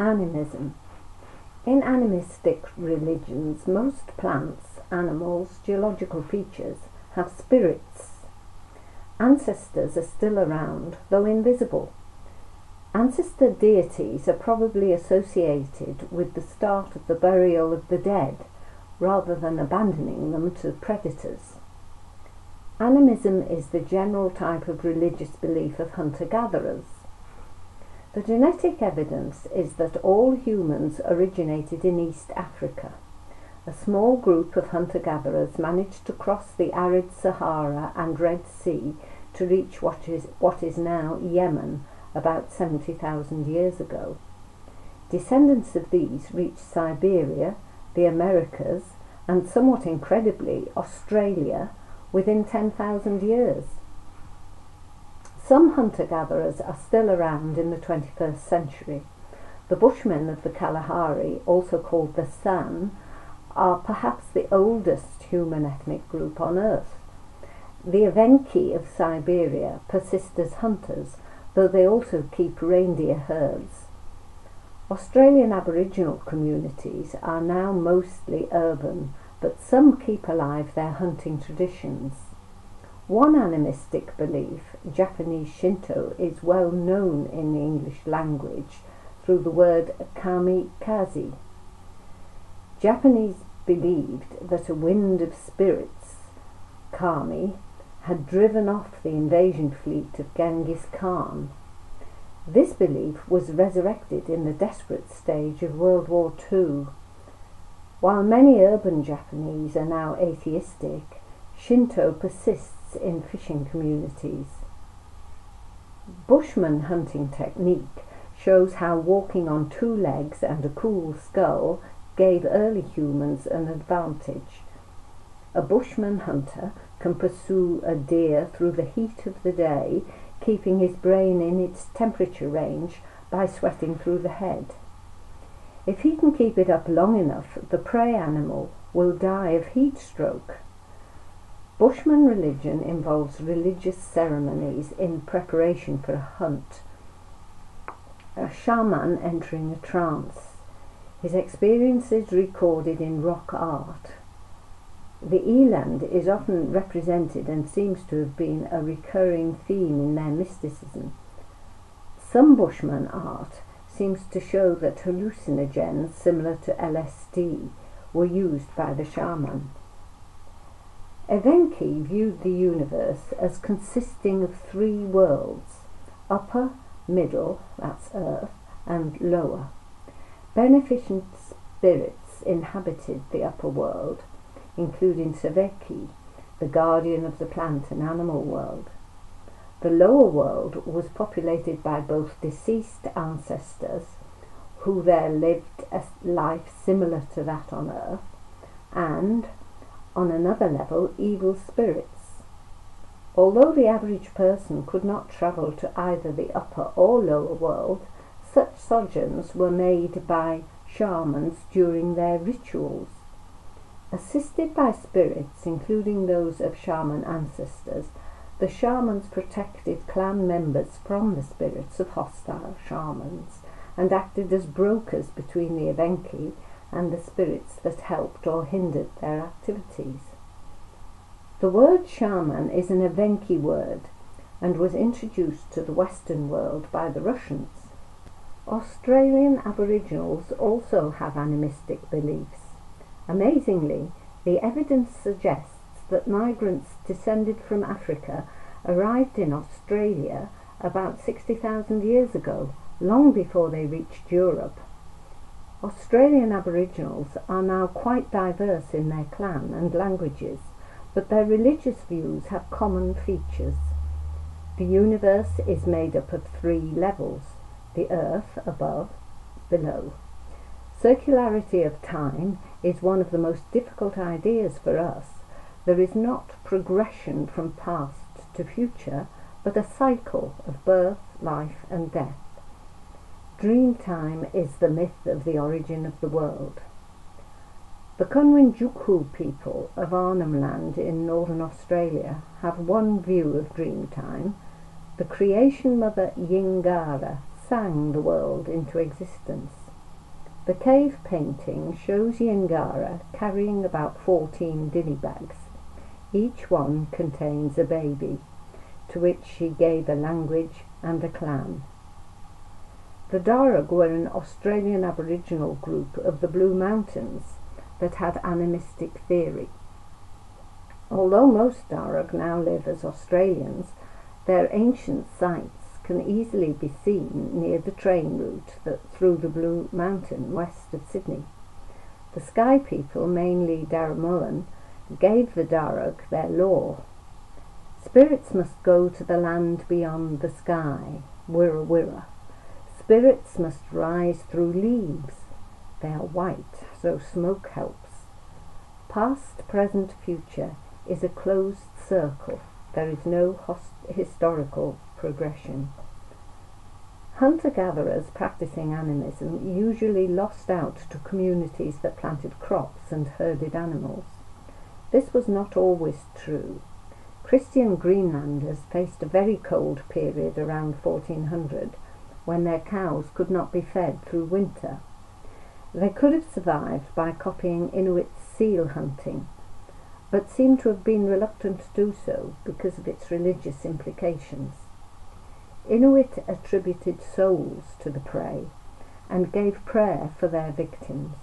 Animism. In animistic religions, most plants, animals, geological features have spirits. Ancestors are still around, though invisible. Ancestor deities are probably associated with the start of the burial of the dead, rather than abandoning them to predators. Animism is the general type of religious belief of hunter-gatherers. The genetic evidence is that all humans originated in East Africa. A small group of hunter-gatherers managed to cross the arid Sahara and Red Sea to reach what is now Yemen about 70,000 years ago. Descendants of these reached Siberia, the Americas, and somewhat incredibly, Australia within 10,000 years. Some hunter-gatherers are still around in the 21st century. The Bushmen of the Kalahari, also called the San, are perhaps the oldest human ethnic group on Earth. The Evenki of Siberia persist as hunters, though they also keep reindeer herds. Australian Aboriginal communities are now mostly urban, but some keep alive their hunting traditions. One animistic belief, Japanese Shinto, is well known in the English language through the word kamikaze. Japanese believed that a wind of spirits, kami, had driven off the invasion fleet of Genghis Khan. This belief was resurrected in the desperate stage of World War II. While many urban Japanese are now atheistic, Shinto persists in fishing communities. Bushman hunting technique shows how walking on two legs and a cool skull gave early humans an advantage. A Bushman hunter can pursue a deer through the heat of the day, keeping his brain in its temperature range by sweating through the head. If he can keep it up long enough, the prey animal will die of heat stroke. Bushman religion involves religious ceremonies in preparation for a hunt. A shaman entering a trance. His experiences recorded in rock art. The eland is often represented and seems to have been a recurring theme in their mysticism. Some Bushman art seems to show that hallucinogens similar to LSD were used by the shaman. Evenki viewed the universe as consisting of three worlds: upper, middle, that's Earth, and lower. Beneficent spirits inhabited the upper world, including Evenki, the guardian of the plant and animal world. The lower world was populated by both deceased ancestors, who there lived a life similar to that on Earth, and, on another level, evil spirits. Although the average person could not travel to either the upper or lower world, such sojourns were made by shamans during their rituals. Assisted by spirits, including those of shaman ancestors, the shamans protected clan members from the spirits of hostile shamans and acted as brokers between the Evenki and the spirits that helped or hindered their activities. The word shaman is an Evenki word and was introduced to the Western world by the Russians. Australian Aboriginals also have animistic beliefs. Amazingly, the evidence suggests that migrants descended from Africa arrived in Australia about 60,000 years ago, long before they reached Europe. Australian Aboriginals are now quite diverse in their clan and languages, but their religious views have common features. The universe is made up of three levels: the earth above, below. Circularity of time is one of the most difficult ideas for us. There is not progression from past to future, but a cycle of birth, life, and death. Dreamtime is the myth of the origin of the world. The Kunwinjuku people of Arnhem Land in northern Australia have one view of Dreamtime. The creation mother Yingara sang the world into existence. The cave painting shows Yingara carrying about 14 dilly bags. Each one contains a baby, to which she gave a language and a clan. The Darug were an Australian Aboriginal group of the Blue Mountains that had animistic theory. Although most Darug now live as Australians, their ancient sites can easily be seen near the train route through the Blue Mountain west of Sydney. The Sky people, mainly Darramullan, gave the Darug their law. Spirits must go to the land beyond the sky, Wirra Wirra. Spirits must rise through leaves. They are white, so smoke helps. Past, present, future is a closed circle. There is no historical progression. Hunter-gatherers practicing animism usually lost out to communities that planted crops and herded animals. This was not always true. Christian Greenlanders faced a very cold period around 1400 when their cows could not be fed through winter. They could have survived by copying Inuit seal hunting, but seem to have been reluctant to do so because of its religious implications. Inuit attributed souls to the prey and gave prayer for their victims.